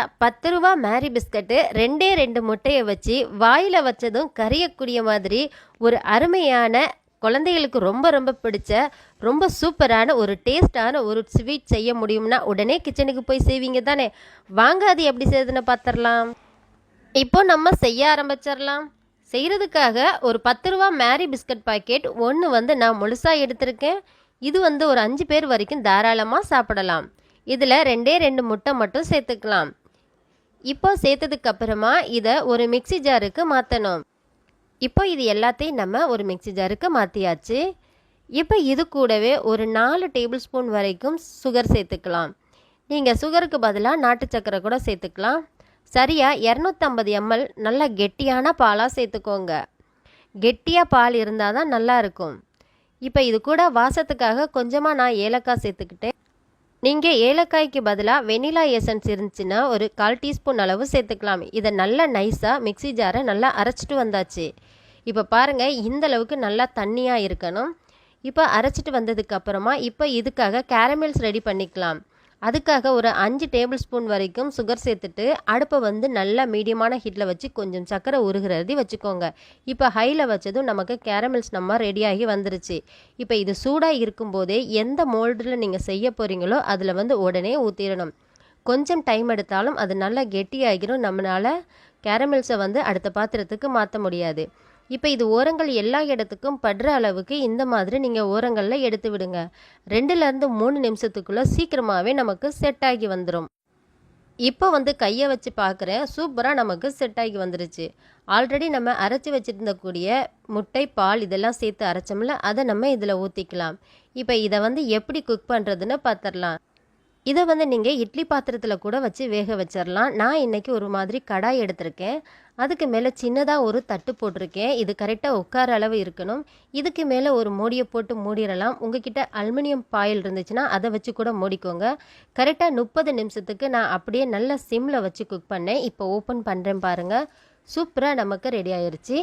ரூ. 10 மேரி பிஸ்கட்டு 2 முட்டையை வச்சு வாயில் வச்சதும் கரையக்கூடிய மாதிரி ஒரு அருமையான குழந்தைகளுக்கு ரொம்ப ரொம்ப பிடிச்ச ரொம்ப சூப்பரான ஒரு டேஸ்டான ஒரு ஸ்வீட் செய்ய முடியும்னா உடனே கிச்சனுக்கு போய் செய்வீங்க தானே. வாங்க அது எப்படி செய்யுதுன்னு பார்த்துடலாம். இப்போ நம்ம செய்ய ஆரம்பிச்சிடலாம். செய்கிறதுக்காக ஒரு ரூ. 10 மேரி பிஸ்கட் பாக்கெட் ஒன்று நான் முழுசாக எடுத்திருக்கேன். இது ஒரு 5 பேர் வரைக்கும் தாராளமாக சாப்பிடலாம். இதில் 2 முட்டை மட்டும் சேர்த்துக்கலாம். இப்போ சேர்த்ததுக்கு அப்புறமா இதை ஒரு மிக்சி ஜாருக்கு மாற்றணும். இப்போ இது எல்லாத்தையும் நம்ம ஒரு மிக்சி ஜாருக்கு மாற்றியாச்சு. இப்போ இது கூடவே ஒரு 4 டேபிள் ஸ்பூன் வரைக்கும் சுகர் சேர்த்துக்கலாம். நீங்கள் சுகருக்கு பதிலாக நாட்டு சக்கரை கூட சேர்த்துக்கலாம். சரியாக 250 ml நல்லா கெட்டியான பாலாக சேர்த்துக்கோங்க. கெட்டியாக பால் இருந்தால் தான் நல்லாயிருக்கும். இப்போ இது கூட வாசத்துக்காக கொஞ்சமாக நான் ஏலக்காய் சேர்த்துக்கிட்டேன். நீங்கள் ஏலக்காய்க்கு பதிலாக வெனிலா எசன்ஸ் இருந்துச்சுன்னா ஒரு 1/4 டீஸ்பூன் அளவு சேர்த்துக்கலாம். இதை நல்லா நைஸாக மிக்சி ஜாரை நல்லா அரைச்சிட்டு வந்தாச்சு. இப்போ பாருங்கள், இந்த அளவுக்கு நல்லா தண்ணியாக இருக்கணும். இப்போ அரைச்சிட்டு வந்ததுக்கப்புறமா இப்போ இதுக்காக கேரமெல்ஸ் ரெடி பண்ணிக்கலாம். அதுக்காக ஒரு 5 டேபிள் ஸ்பூன் வரைக்கும் சுகர் சேர்த்துட்டு அடுப்பை நல்லா மீடியமான ஹீட்டில் வச்சு கொஞ்சம் சக்கரை உருகிறது வச்சுக்கோங்க. இப்போ ஹையில் வச்சதும் நமக்கு கேரமெல்ஸ் நம்ம ரெடியாகி வந்துருச்சு. இப்போ இது சூடாக இருக்கும்போதே எந்த மோல்டில் நீங்கள் செய்ய போகிறீங்களோ அதில் உடனே ஊற்றிடணும். கொஞ்சம் டைம் எடுத்தாலும் அது நல்லா கெட்டியாகிடும். நம்மளால் கேரமெல்ஸை அடுத்த பாத்திரத்துக்கு மாற்ற முடியாது. இப்போ இது ஓரங்கள் எல்லா இடத்துக்கும் படுற அளவுக்கு இந்த மாதிரி நீங்கள் ஓரங்களில் எடுத்து விடுங்க. 2லேருந்து 3 நிமிஷத்துக்குள்ளே சீக்கிரமாகவே நமக்கு செட் ஆகி வந்துடும். இப்போ கையை வச்சு பார்க்குறேன், சூப்பராக நமக்கு செட் ஆகி வந்துருச்சு. ஆல்ரெடி நம்ம அரைச்சி வச்சுருந்தக்கூடிய முட்டை பால் இதெல்லாம் சேர்த்து அரைச்சோம்ல, அதை நம்ம இதில் ஊற்றிக்கலாம். இப்போ இதை எப்படி குக் பண்ணுறதுன்னு பார்த்துடலாம். இதை நீங்கள் இட்லி பாத்திரத்தில் கூட வச்சு வேக வச்சிடலாம். நான் இன்றைக்கி ஒரு மாதிரி கடாய் எடுத்திருக்கேன். அதுக்கு மேலே சின்னதாக ஒரு தட்டு போட்டிருக்கேன். இது கரெக்டாக உட்கார அளவு இருக்கணும். இதுக்கு மேலே ஒரு மூடியை போட்டு மூடிடலாம். உங்ககிட்ட அலுமினியம் பாயில் இருந்துச்சுன்னா அதை வச்சு கூட மூடிக்கோங்க. கரெக்டாக 30 நிமிஷத்துக்கு நான் அப்படியே நல்ல சிம்மில் வச்சு குக் பண்ணேன். இப்போ ஓப்பன் பண்ணுறேன் பாருங்கள், சூப்பராக நமக்கு ரெடி ஆயிடுச்சு.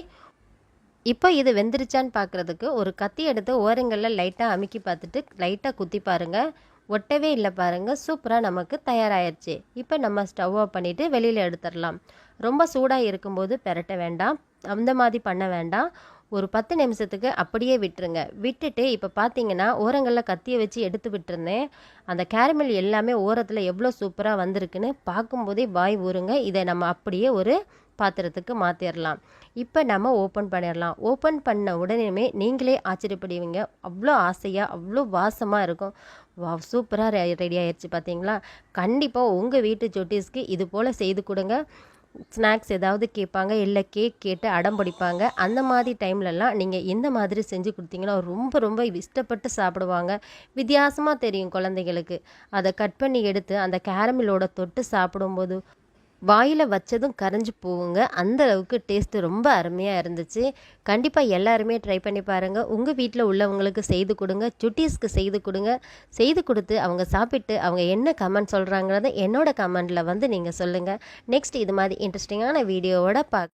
இப்போ இது வெந்துருச்சான்னு பார்க்குறதுக்கு ஒரு கத்தி எடுத்து ஓரங்களில் லைட்டாக அமுக்கி பார்த்துட்டு லைட்டாக குத்தி பாருங்கள். ஒட்டவே இல்லை பாருங்கள், சூப்பராக நமக்கு தயாராகிடுச்சு. இப்போ நம்ம ஸ்டவ் ஆஃப் பண்ணிவிட்டு வெளியில் எடுத்துடலாம். ரொம்ப சூடாக இருக்கும்போது பெரட்ட வேண்டாம், அந்த மாதிரி பண்ண வேண்டாம். ஒரு 10 நிமிஷத்துக்கு அப்படியே விட்டுருங்க. விட்டுட்டு இப்போ பார்த்தீங்கன்னா ஓரங்களில் கத்தியை வச்சு எடுத்து விட்டுருந்தேன். அந்த கேரமல் எல்லாமே ஓரத்தில் எவ்வளோ சூப்பராக வந்திருக்குன்னு பார்க்கும்போதே வாய் ஊறுங்க. இதை நம்ம அப்படியே ஒரு பாத்திரத்துக்கு மாற்றிடலாம். இப்போ நம்ம ஓப்பன் பண்ணிடலாம். ஓப்பன் பண்ண உடனேயுமே நீங்களே ஆச்சரியப்படுவீங்க. அவ்வளோ ஆசையாக அவ்வளோ வாசமாக இருக்கும். வா, சூப்பராக ரெடி ஆயிடுச்சு பார்த்தீங்களா. கண்டிப்பாக உங்கள் வீட்டு சுட்டீஸ்க்கு இது போல் செய்து கொடுங்க. ஸ்நாக்ஸ் ஏதாவது கேட்பாங்க, இல்லை கேக் கேட்டு அடம் பிடிப்பாங்க. அந்த மாதிரி டைம்லலாம் நீங்கள் இந்த மாதிரி செஞ்சு கொடுத்தீங்கன்னா ரொம்ப ரொம்ப இஷ்டப்பட்டு சாப்பிடுவாங்க. வித்தியாசமாக தெரியும் குழந்தைகளுக்கு. அதை கட் பண்ணி எடுத்து அந்த கேரமிலோட தொட்டு சாப்பிடும்போது வாயில் வச்சதும் கரைஞ்சி போகுங்க. அந்த அளவுக்கு டேஸ்ட்டு ரொம்ப அருமையாக இருந்துச்சு. கண்டிப்பாக எல்லாருமே ட்ரை பண்ணி பாருங்கள். உங்கள் வீட்டில் உள்ளவங்களுக்கு செய்து கொடுங்க, சுட்டீஸ்க்கு செய்து கொடுங்க. செய்து கொடுத்து அவங்க சாப்பிட்டு அவங்க என்ன கமெண்ட் சொல்கிறாங்கிறத என்னோட கமெண்டில் நீங்கள் சொல்லுங்கள். நெக்ஸ்ட் இது மாதிரி இன்ட்ரெஸ்டிங்கான வீடியோவோட